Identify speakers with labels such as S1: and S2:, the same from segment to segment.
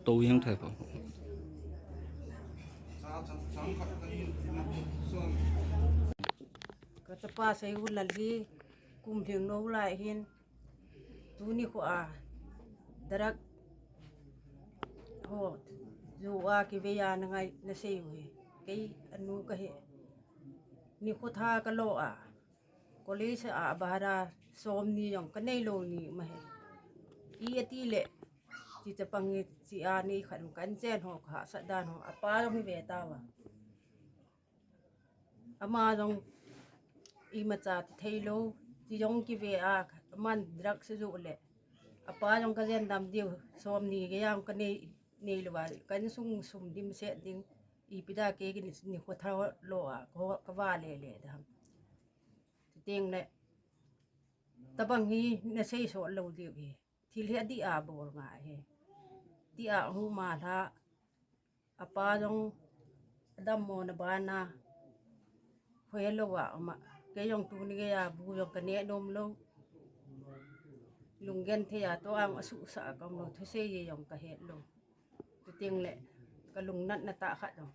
S1: tù yang thay bảo
S2: ก็จะป้าใส่หุ่นละลีกุมถึงโน้หลายเห็นตูนี่ขวาดรักโหอยู่ว่ากิเวียนังไงนะเสียวเกยอนุก็เหนี่ขวท่าก็โลอ่ะก็เลยสะอาบาราสมนี่ยังก็ในโลนี่มาเหอีตีเละที่จะปังสีอานี่ขันกันเจนหอกหาสัดานหอกป้าต้องมีเวตาวะอามาต้องอีมาจากไทยโลที่ยงกิเวอามันรักสุดเลยอาป้าต้องก็เรียนดำเดียวสมนี่ก็ยังก็ในหรือว่ากันสุ่มดิมเสดิงอีพิดาเกกินนี่ขวดเท่าโลอ่ะก็ว่าเลยนะครับเตียงเนี่ยตะบังฮีเนี่ยใช้สอนเราเดียวที่เลี้ยดีอาบอลมาที่อาหูมาละอาป้าต้องดำมอนบ้านนะเพื่อโลอ่ะมาแกยองตูนี่แกยาบูยองกันเนี่ยนมโลลุงเงินเทียตัวอังอสุสะกำโลทุเสียยองกะเฮโลตัวเตียงแหละก็ลุงนัดนาตาขัดอง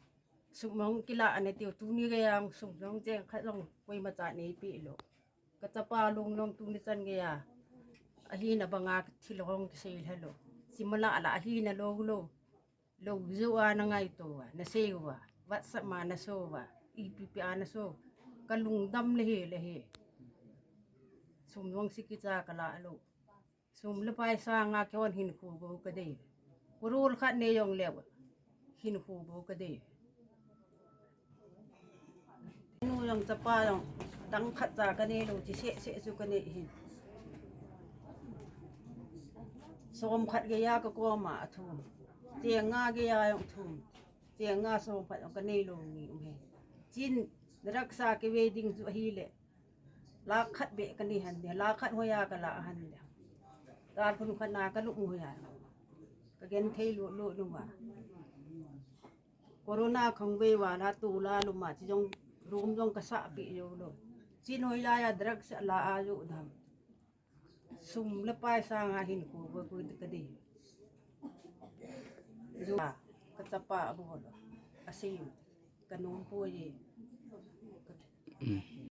S2: สุมองกีฬาอันนี้เตียวตูนี่แกยังสุมองแจ้งขัดองไว้มาจากนี้ปีโลก็จะป้าลุงน้องตูนี่จันแกยาอาฮีนะบังอาที่เราองเสียฮัลโหลสิมาละละอาฮีนะโลจัวนังไงตัวนะเสียวะวัดสมานะโซวะอีปีปีอานะโซก็ลุงดำเลยสมวงสิกิจากละโลสมเลไปสร้างอาเกวันหินคูบูกระเดยกูรู้ขัดเนยองเลวหินคูบูกระเดยนูยังจะป้ายังตั้งขัดจากกันเนโลจิเสสุกันเนหินสมขัดเกียก็กลัวมาทุ่มเตียงงาเกียยังทุ่มเตียงงาสมขัดกันเนโลนี่จินรักษาเกวดิ้งจุฮีเลลาขัดเบกันนี่หันเดียลาขัดหัวยากันละหันเดียการคนขนาก็ลุกหัวยาก็เกณฑ์เทลุมาโควิดของเววาลาตูลาลุมาที่จงรวมจงกษะปีอยู่โลจีนหัวยาดรักษาลาอายุดำซุ่มเลไปสร้างอาหินกูเพื่อตะดีอยู่ก็จะป่าบุหรี่อาศัยกันนุ่มป่วย